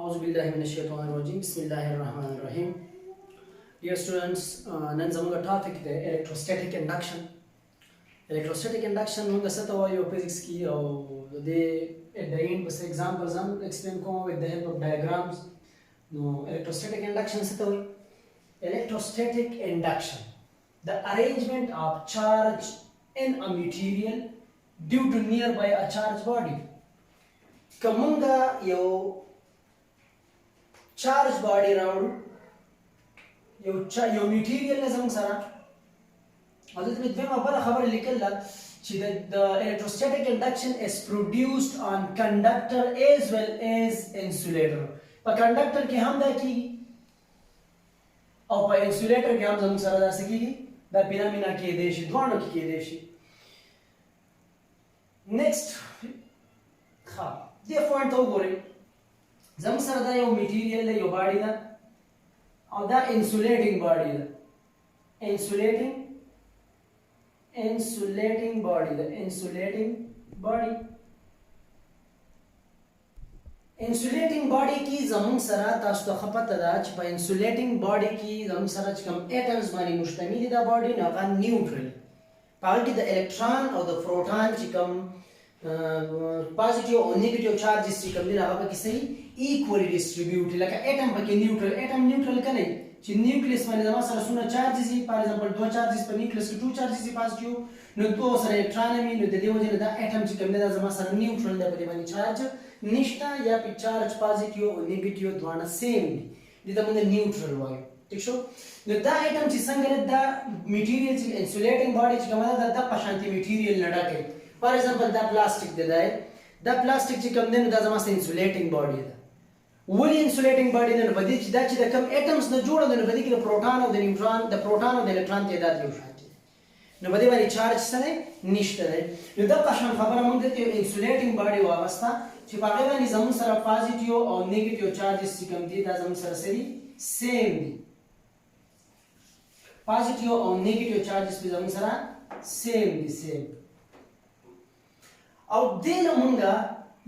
Auzubillahiminash-shaytanir-rajim. Bismillahir-rahmanir-rahim. Dear students, nan zamanga topic the electrostatic induction. Electrostatic induction munga satawa yo physics ki aw de at the end bas examples हम explain ko with the help of diagrams. No electrostatic induction satawa. Electrostatic induction, the arrangement of charge in a material due to nearby a charged body. Kamunga yo charged body round yo material ne zam sara adut में द्वेमा बड़ा खबर लिखल ला the electrostatic induction is produced on conductor as well as insulator. पर conductor के हम दा की और पर insulator के हम zam sara दा सकीगी दा पिरामिना के देशी द्वाणो की के देशी. Next हाँ ये पॉइंट तो बोले जम सर दा यो मटेरियल है यो बॉडी दा और दा इंसुलेटिंग बॉडी दा इंसुलेटिंग बॉडी दा इंसुलेटिंग बॉडी की जम सरा तास तो खपत दा च पे इंसुलेटिंग बॉडी की जम सरा च कम एटम्स मानी मुश्तमिल दा बॉडी ना का न्यूट्रल पार्टी द इलेक्ट्रॉन और द प्रोटॉन च कम positive or negative charges ची कम दिना आपका किसे equally distributed लगा atom पर के neutral का नहीं ची nucleus में जमा सारा सुना charges ही for example दो charges पर nucleus के two charges ही positive नो दो सारे electron में नो दे वजह दा atom ची कम दिना जमा सारा neutral दा पर बनी charge निष्ठा या पे charge positive और negative द्वारा same दिता मुझे neutral वायो ठीक शो नो दा atom ची संगत दा material ची insulating body ची कम दा पशांति material लड़ा के For example, the plastic दे दाए, the plastic ची कम देन दा जमा से insulating body दा. Woolly insulating body देन बदी ची दा कम atoms न जोड़ा देन बदी की the proton of the neutron, the proton of the electron ते दा दियो शांति. न बदी वाली charge सने निश्चित है. न दा कशन खबर हम देते हो insulating body वावस्ता ची पागे वाली जम सरा positive और negative charges ची कम दी दा जम सरा सरी same दी. Positive और negative charges भी जम सरा same दी same. और दे लमंगा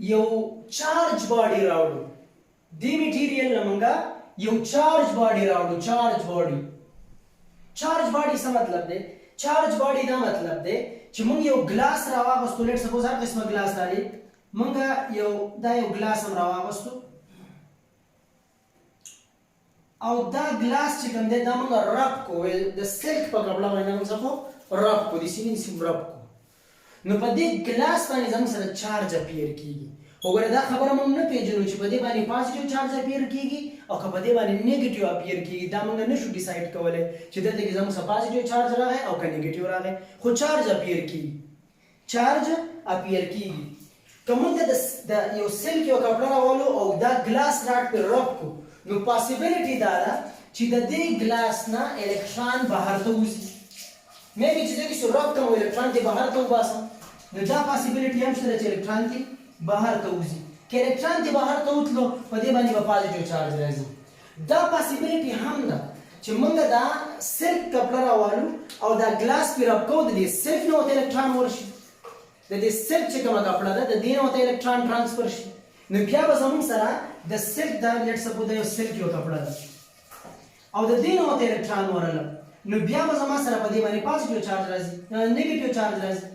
यो चार्ज बॉडी राउडू दी मटेरियल लमंगा यो चार्ज बॉडी राउडू चार्ज बॉडी सा मतलब दे चार्ज बॉडी दा मतलब दे चमंग यो ग्लास रावा वस्तु लेट सपोज हर किस्म ग्लास दाली मंगा यो दा यो ग्लास हम रावा वस्तु और दा ग्लास चिकन दे दा मंगा रब को द सिल्क पर कपड़ा बना हम सबको रब को दिस मींस रब नो पदे ग्लास पानी जम सर चार्ज अपीयर कीगी अगर दा खबर हम न पेजनो छ पदे पानी पॉजिटिव चार्ज अपीयर कीगी और पदे पानी नेगेटिव अपीयर कीगी दा मंग न शु डिसाइड कवले छ दे कि जम स पॉजिटिव चार्ज रहा है और का नेगेटिव रहा है खो चार्ज अपीयर कीगी कमन द यो सेल के कपड़ा वालो और दा ग्लास राट पे रख को नो पॉसिबिलिटी दारा छ दे ग्लास ना इलेक्ट्रॉन बाहर तो उसी मे भी चीजें कि रख का इलेक्ट्रॉन के बाहर तो बासा दा पॉसिबिलिटी हम से इलेक्ट्रॉन की बाहर तो उसी के इलेक्ट्रॉन के बाहर तो उतलो पदे बानी पॉजिटिव चार्ज रहेगी दा पॉसिबिलिटी हम दा चमंगा दा सिर्फ कपड़ा वालू और दा ग्लास पे रब को दे सिर्फ नो इलेक्ट्रॉन वर्ष दे सिर्फ चकमा कपड़ा दा दे नो इलेक्ट्रॉन ट्रांसफर न क्या बस हम सरा द सिर्फ दा लेट सपोज द सिर्फ यो कपड़ा दा और दे नो इलेक्ट्रॉन वरला न बिया बस हम सरा पदे बानी पॉजिटिव चार्ज राजी नेगेटिव चार्ज राजी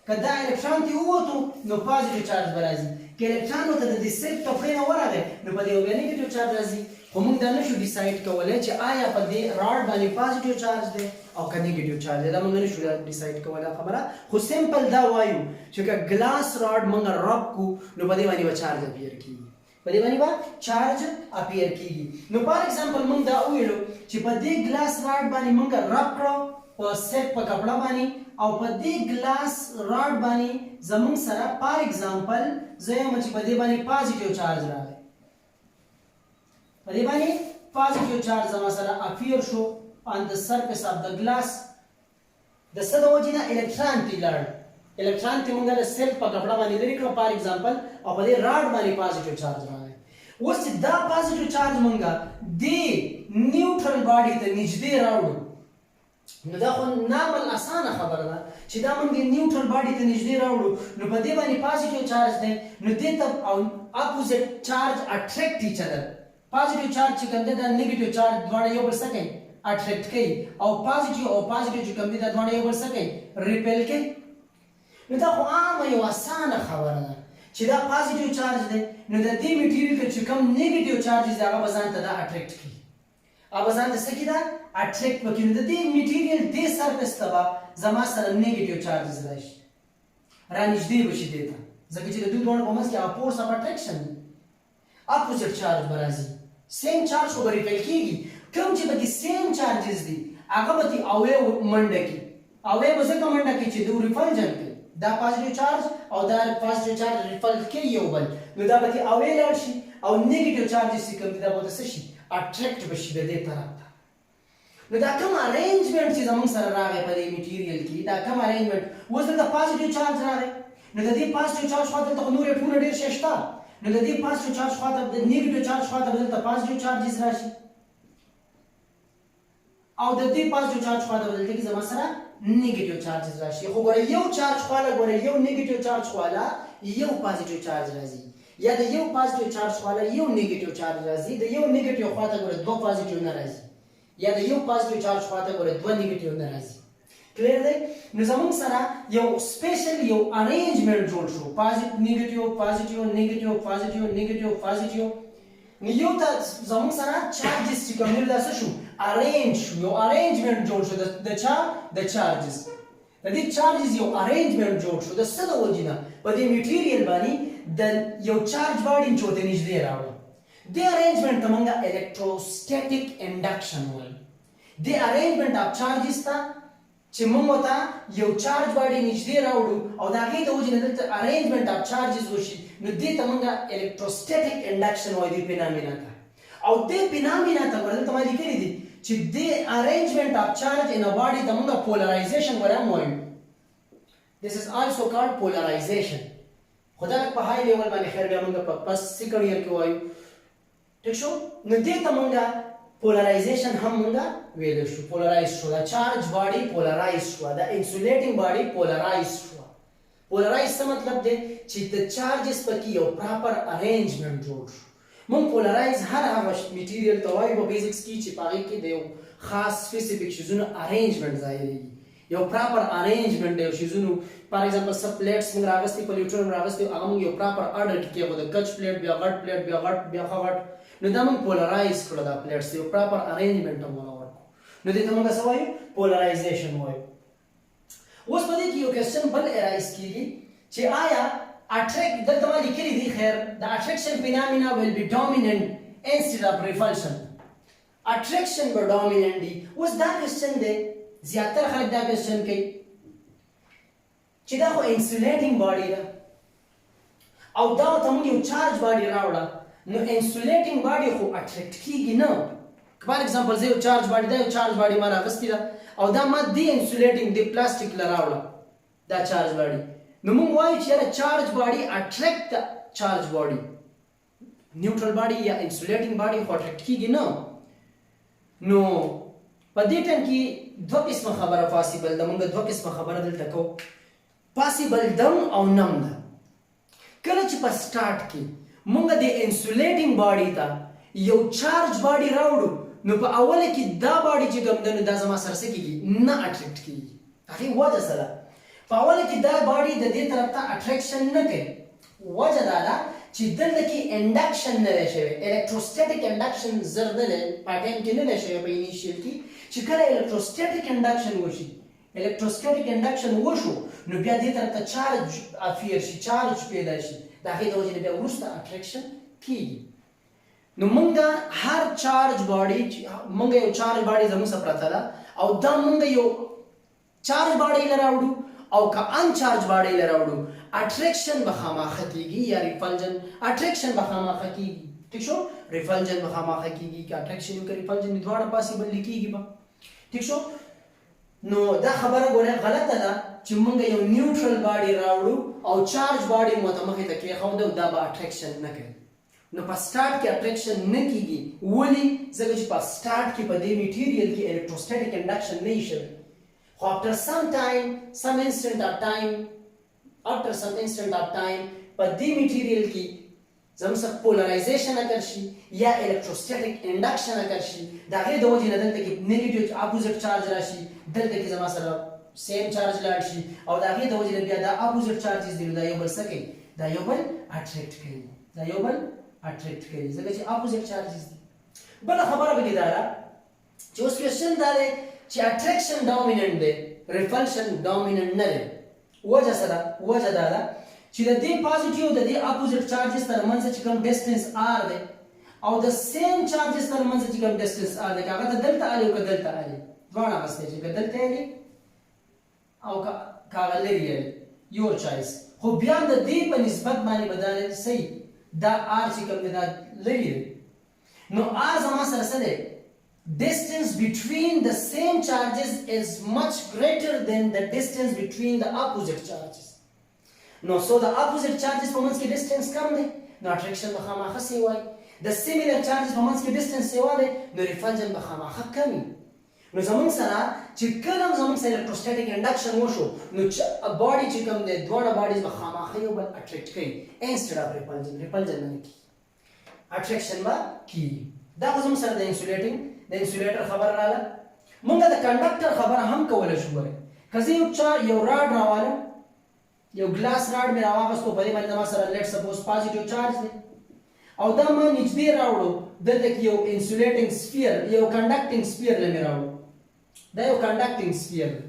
कदा इलेक्ट्रॉन ती हुआ तो नो पॉजिटिव चार्ज बराजी के इलेक्ट्रॉन होता द सिर्फ कपड़े ना वरा गए नो पदे हो नेगेटिव चार्ज राजी हम दा शु डिसाइड कवले छ आया पदे रॉड बानी पॉजिटिव चार्ज दे और का नेगेटिव चार्ज दे हम शु डिसाइड कवला खबरा हो सिंपल दा वायु छ का ग्लास रॉड मंगा रब को नो पदे बानी चार्ज अपीयर की पदे बानी चार्ज अपीयर की नो फॉर एग्जांपल मंगा उइलो छ पदे ग्लास रॉड बानी मंगा रब करो और सेट पर कपड़ा बानी और पदे ग्लास रॉड बानी जमन सरा फॉर एग्जांपल जय मच पदे बानी पॉजिटिव चार्ज रहा है पदे बानी पॉजिटिव चार्ज जमा सरा appear show on the surface of the glass the sadojina electron ती मंगल सेल पर कपड़ा बानी लिख लो फॉर एग्जांपल और पदे रॉड बानी पॉजिटिव चार्ज रहा है उस दा पॉजिटिव चार्ज मंगा दे न्यूट्रल बॉडी ते निजदे round no دا خو نامل اسانه خبره ده چې دا مونږ نیوټرل باډي ته نږدې راوړو نو په دې باندې پازیټیو چارج دی نو دې ته opposite charge attract each other. Positive charge چې کوم دی دا نیگیټیو چارج دواړه یو بل څه کوي اټریکټ کوي او پازیټیو چې کوم دی دا دواړه یو بل څه کوي ریپل کوي. نو دا خو عامه یو اسانه خبره ده چې دا پازیټیو چارج دی نو د دې میټیریل کې چې کوم نیگیټیو چارجز دی هغه به ځان ته دا اټریکټ کوي هغه به ځان ته څه کوي دا اټریکټ وکړي. نو د دې میټیریل دې سرفیس ته به زما سره نیگیټیو چارجز راشي رانږدې به شي دې ته ځکه چې د دوی دواړو په منځ کې هغه فورس اف اټریکشن دی. اپوزیټ چارج به راځي سیم چارج خو به ریپل کېږي کوم چې پکې سیم چارجز دي هغه به اوې منډه کړي اوې به ځکه منډه کړي چې دوی ریفلجن کوي دا پازیټیو چارج او دا پازیټیو چارج ریپل کوي یو بل نو دا به اوې لاړ شي او نیگیټیو چارجز چې کوم دي دا به څه شي اټریکټ بشي د دې طرف ته. نو دا کوم ارینجمنت چې زموږ سره راغی په دې میټیریل کې دا کوم ارینجمنت اوس دلته پازیټیو چارج راغی نو د دې پازیټیو چارج خواته دلته نور ټول ډېر شي شته نو د دې پازیټیو چارج خواته د نیگیټیو چارج خواته دلته پازیټیو چارجز راشي او د دې پازیټیو چارج خواته دلته کې زما سره نیگیټیو چارجز راشي. خو ګوره یو چارج خواله ګوره یو نیگیټیو چارج خواله یو پازیټیو چارج راځي یا د یو پازیټیو چارج خواله یو نیگیټیو چارج راځي د یو نیگیټیو خواته ګوره دوه پازیټیو نه راځي یا د یو پازیټیو چارج خواته ګوره دوه نیگیټیو نه راځي. کلیر دی؟ نو زموږ سره یو سپیشل یو ارینجمنت جوړ شو نیگیټیو پازیټیو نیگیټیو پازیټیو نیگیټیو پازیټیو نو یو ته زموږ سره چارجز چې کوم دي دا څه شو ارینج شو یو ارینجمنت جوړ شو د چارجز د دې چارجز یو ارینجمنت جوړ شو د څه د وجې نه په دې میټیریل باندې د یو چارج باډي چې ورته نږدې راوړو دې ارینجمنت ته موږ الکتروسټیټیک انډکشن وایو. دې ارینجمنت اف چارجز ته چې موږ ته یو چارج باډي نږدې راوړو او د هغې د وجې نه دلته ارینجمنت اف چارجز وشي نو دې ته موږ الکتروسټیټیک انډکشن وایو دې فینامینا ته او دې فینامینا ته دلته ما لیکلي دي چې دې ارینجمنت اف چارج ان ا باډي ته موږ پولرایزیشن ورم وایو. This is also called polarization. خدا په هاي لیول باندې خیر بیا موږ په پس سیکنډ ایئر کې وایو ٹھیک شو. نو دې ته موږ پولرایزیشن هم موږ ویل شو پولرایز شو دا چارج باډي پولرایز شو دا انسولیټینګ باډي پولرایز شو. پولرایز څه مطلب دی چې د چارجز پکې یو پراپر ارینجمنت جوړ شو. موږ پولرایز هر هغه میټیریل ته وایو په بیزکس کې چې په هغې کې د یو خاص سپیسیفیک شیزونو ارینجمنت ظاهرېږي یو پراپر ارینجمنت دی یو شیزونو فار ایگزامپل سب پلیټس موږ راغستې په لیوټرن راغستې هغه موږ یو پراپر اډر کې کېښود کچ پلیټ بیا غټ پلیټ بیا غټ بیا ښه غټ نو دا موږ پولرایز کړو دا پلیټس یو پراپر ارینجمنت هم موږ ورکړو نو دې ته موږ څه وایو پولرایزیشن وایو. اوس په دې کې یو کوېسچن بل ارایز کېږي چې آیا attract دلته ما لیکلي دي خیر the attraction phenomena will be dominant instead of repulsion. attraction به dominant دي. اوس دا کوېسچن دی زیاتره خلک دا کوېسچن کوي چې دا خو انسولیټینګ باډي ده او دا ته موږ یو چارج باډي راوړه نو انسولیټینګ باډي خو اټریکټ کیږي نه. فار ایگزامپل زه یو چارج باډي دا یو چارج باډي ما راغستې ده او دا ما دې انسولیټینګ دې پلاستیک له راوړه دا چارج باډي نو موږ وایو چې یاره چارج باډي اټریکټ د چارج باډي نیوټرل باډي یا انسولیټینګ باډي خو اټریکټ کیږي نه. نو په دې ټایم کې دوه قسمه خبره پاسیبل ده. موږ دوه قسمه خبره دلته کوو پاسیبل دم او نم ده. کله چې په سټارټ کې موږ د انسولیټینګ باډي ته یو چارج باډي راوړو نو په اوله کې دا باډي چې کوم ده نو دا زما سره څه کېږي نه اټریکټ کېږي. هغې وجه څه ده په اوله کې دا باډي د دې طرف ته اټریکشن نه کوي. وجه دا ده چې دلته کې انډکشن نه دی شوی الکتروسټیټیک انډکشن زر نه دی په ټایم کې نه دی شوی په انیشیل کې چې کله الکتروسټیټیک انډکشن وشي الکتروسټیټیک انډکشن وشو نو بیا دې طرف ته چارج افیر شي چارج پیدا شي د هغې د وجې نه بیا وروسته اټریکشن کېږي. نو موږ هر چارج باډي موږ یو چارج باډي زموږ سره پرته ده او دا موږ یو چارج باډي له راوړو او که ان چارج باډي له راوړو اټریکشن به خامخا کېږي یا ریپلجن اټریکشن به خامخا کېږي. ٹھیک شو ریپلجن به خامخا کېږي که اټریکشن وي که ریپلجن وي دواړه پاسیبل کېږي به. ټیک شو نو دا خبره ګوره غلطه ده چې موږ یو نیوټرل باډي راوړو او چارج باډي مو ته مخې ته کېښودو دا به اټریکشن نه کوي. نو په سټارټ کې اټریکشن نه کېږي. ولې ځکه چې په سټارټ کې په دې میټیریل کې الکتروسټیټیک انډکشن نه وي شوی خو after some instant of time په دې میټیریل کې زموږ سره پولرایزیشن اگر شي یا الکتروسټیټیک انډکشن اگر شي د هغې د وجې نه دلته کې نیګیټیو اپوزیټ چارج راشي دلته کې زما سره سیم چارج لاړ شي او د هغې د وجې نه بیا دا اپوزیټ چارجز دي نو دا یو بل څه کوي دا یو بل اټریکټ کوي ځکه چې اپوزیټ چارجز دي بله خبره پکې دا ده چې اوس کوېسچن دا دی چې اټریکشن ډومیننټ دی ریپلشن ډومیننټ نه دی وجه څه ده وجه دا ده چې د دې پازیټیو د دې اپوزیټ چارجز ترمنځ چې کوم ډسټنس آر دی او د سیم چارجز ترمنځ چې کوم ډسټنس آر دی که هغه ته دلته الي او که دلته الي دواړه اخیستی چې که دلته الي او که هغه لرې الي یور چایس خو بیا د دې په نسبت باندې به دا صحیح دا آر چې کوم دی دا لرې دی نو آر زما سره څه دی distance between the same charges is much greater than the distance between the opposite charges. No, so the opposite charges په منځ کې distance کم دی نو attraction به خامخا څه وایي د similar charges په منځ کې distance څه دی نو repulsion به خامخا کم وي نو زموږ سره چې کله هم زموږ سره electrostatic induction وشو نو باډي چې کوم دی دواړه باډیز به خامخا یو بل اټریکټ کوي instead of repulsion نه کیږي attraction به کیږي دا خو زموږ سره د انسولیټینګ د انسولیټر خبر رااله مونږ د کنډکټر خبره هم کولی شو ګورئ که زه یو راډ راوالم یو ګلاس راډ مې راواغستو په دې باندې زما سره لیټ سپوز پازیټیو چارج دی او دا ما نږدې راوړو دلته کې یو انسولیټینګ سفیر یو کنډکټینګ سفیر له مې راوړو دا یو کنډکټینګ سفیر دی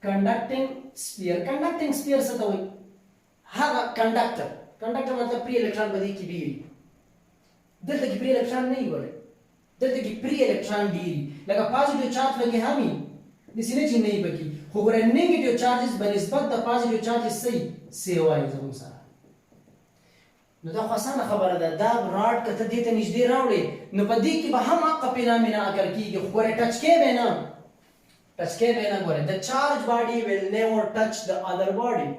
کنډکټینګ سفیر څه ته وایي هغه کنډکټر مطلب پری الکترون په دې کې ډېري دلته کې پری الکترون نه وي وړی دلته کې پری الکترون ډېري لکه پازیټیو چارج پکې هم وي داسې نه چې نه وي پکې خو ګوره نیګیټیو چارجز په نسبت د پازیټیو چارجز څه وایي زموږ سره نو دا خو اسانه خبره ده دا راډ که ته دې ته نږدې راوړې نو په دې کې به هم حقه فینامنا اگر کېږي خو ګوره ټچ کې به نه ګوره د چارج باډي will never touch the other body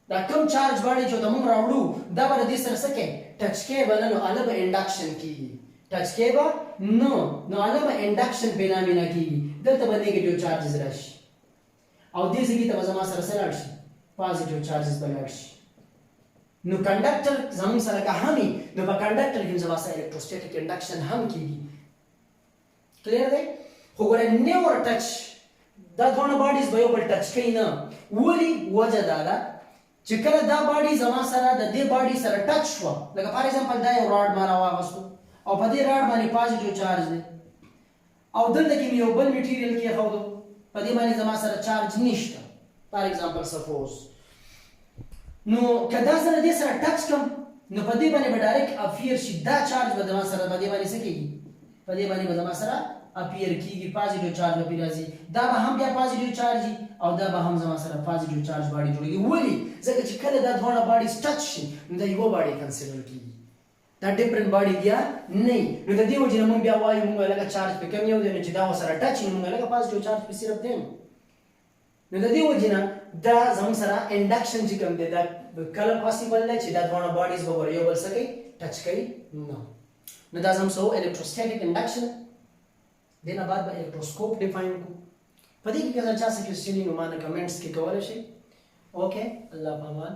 دا کوم چارج باډي چې ته موږ راوړو دا به د دې سره څه کوي ټچ کې به نه نو هله به انډکشن کېږي ټچ کې به نو هله به انډکشن فینامنا کېږي دلته به نیګیټیو چارجز راشي او دې ځای ته به زما سره څه لاړ شي پازیټیو چارجز به لاړ شي نو کنډکټر زموږ سره که هم وي نو په کنډکټر کې زما سره الکتروسټیټیک انډکشن هم کېږي کلیر دی خو ګوره نیور ټچ دا دواړه باډیز به یو بل ټچ کوي نه ولې وجه دا ده چې کله دا باډي زما سره د دې باډي سره ټچ شوه لکه فار ایگزامپل دا یو راډ ما راواغستو او په دې راډ باندې پازیټیو چارج دی او دلته کې مې یو بل میټیریل کېښودو په دې باندې زما سره چارج نشته فار ایگزامپل سپوز نو که دا زه د دې سره ټچ کړم نو په دې باندې به ډایرکټ اپیر شي دا چارج به زما سره په دې باندې څه کېږي په دې باندې به زما سره اپیر کېږي پازیټیو چارج به پرې راځي دا به هم بیا پازیټیو چارج وي او دا به هم زما سره پازیټیو چارج باډي جوړېږي ولې ځکه چې کله دا دواړه باډیز ټچ شي نو دا یوه باډي کنسیډر کېږي دا ډفرنٹ باډي بیا نه وي نو د دې وجې نه موږ بیا وایو موږ لکه چارج پې کم یو دی نو چې دا ورسره ټچ وي نو موږ لکه پازیټیو چارج پې صرف دی نو د دې وجې نه دا زموږ سره انډکشن چې کوم دی دا کله پاسیبل دی چې دا دواړه باډیز به ګوره یو بل څه کوي ټچ کوي نه نو دا زموږ سره الکتروسټیټیک انډکشن دې نه بعد به الکتروسکوپ ډیفاین کړو په دې کې که چا څه کوېسچن وي نو ما نه کمنټس کې کولی شئ اوکې الله پامان